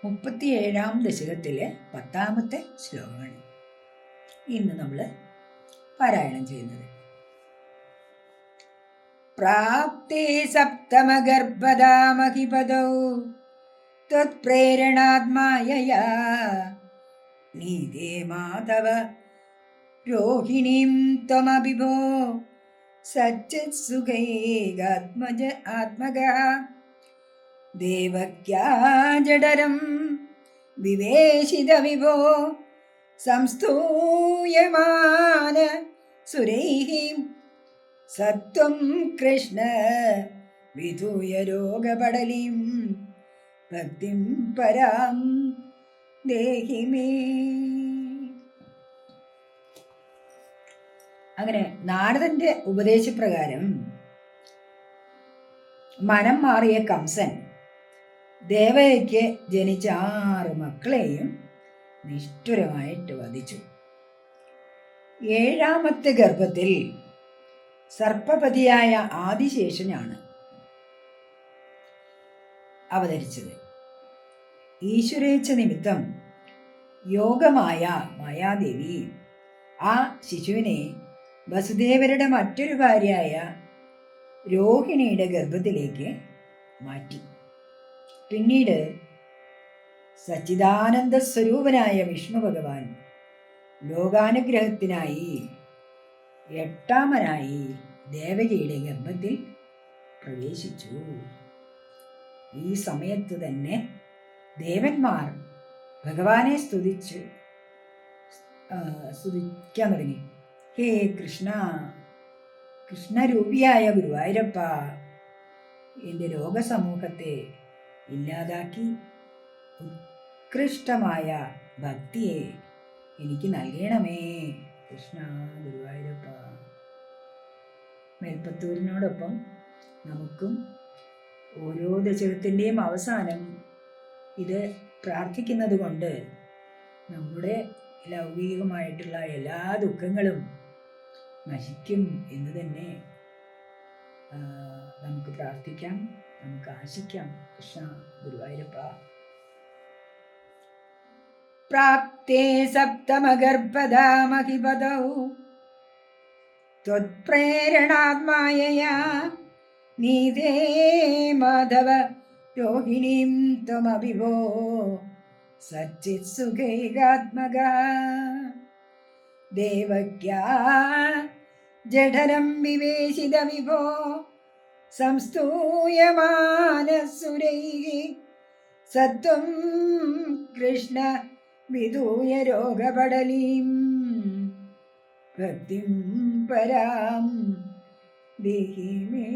37-ാം ദശകത്തിലെ 10-ാമത്തെ ശ്ലോകമാണ് ഇന്ന് നമ്മൾ പാരായണം ചെയ്യുന്നത്. പ്രാപ്തേ സപ്തമഗർഭദാമഹിപദൗ ത്വത്പ്രേരണാത്മായയാ നീതേ മാധവ രോഹിണീം ത്വമഭിഭോ സച്ചിത്സുഖൈകാത്മജ ആത്മകഃ ദേവക്യാ ജഡരം വിവേശിത വിഭോ സംസ്തൂയമാന സുരൈഃ സത്വം കൃഷ്ണ വിധൂയ രോഗപടലിം ഭക്തിം പരാം ദേഹി മേ. അങ്ങനെ നാരദന്റെ ഉപദേശപ്രകാരം മനം മാറിയ കംസൻ ദേവയ്ക്ക് ജനിച്ച 6 മക്കളെയും നിഷ്ഠുരമായിട്ട് വധിച്ചു. 7-ാമത്തെ ഗർഭത്തിൽ സർപ്പപതിയായ ആദിശേഷനാണ് അവതരിച്ചത്. ഈശ്വരേച്ഛ നിമിത്തം യോഗമായ മായാദേവി ആ ശിശുവിനെ വസുദേവരുടെ മറ്റൊരു ഭാര്യയായ രോഹിണിയുടെ ഗർഭത്തിലേക്ക് മാറ്റി. പിന്നീട് സച്ചിദാനന്ദ സ്വരൂപനായ വിഷ്ണു ഭഗവാൻ ലോകാനുഗ്രഹത്തിനായി 8-ാമനായി ദേവകിയുടെ ഗർഭത്തിൽ പ്രവേശിച്ചു. ഈ സമയത്ത് തന്നെ ദേവന്മാർ ഭഗവാനെ സ്തുതിക്കാൻ തുടങ്ങി. ഹേ കൃഷ്ണ, കൃഷ്ണരൂപിയായ ഗുരുവായൂരപ്പ, എൻ്റെ രോഗസമൂഹത്തെ ഇല്ലാതാക്കി ഉത്കൃഷ്ടമായ ഭക്തിയെ എനിക്ക് നൽകണമേ കൃഷ്ണ ഗുരുവായൂരപ്പ. മേൽപ്പത്തൂരിനോടൊപ്പം നമുക്കും ഓരോ ദശകത്തിൻ്റെയും അവസാനം ഇത് പ്രാർത്ഥിക്കുന്നത് കൊണ്ട് നമ്മുടെ ലൗകികമായിട്ടുള്ള എല്ലാ ദുഃഖങ്ങളും നശിക്കും എന്ന് തന്നെ നമുക്ക് പ്രാർത്ഥിക്കാം, നമുക്ക് ആശിക്കാം. കൃഷ്ണ ഗുരുവായൂരപ്പ. പ്രാപ്തേ സപ്തമഗർഭദാമഹിപദൗ ത്വത്പ്രേരണാത്മായയാ നീതേ മാധവ രോഹിണീം ത്വമഭിഭോ സച്ചിത്സുഖൈകാത്മകഃ ദേവക്യാ ജഠരം വിവേശിത വിഭോ സംസ്തൂയമാനസുരൈഃ സത്വം കൃഷ്ണ വിധൂയ രോഗപടലീം ഭക്തിം പരാം ദേഹി മേ.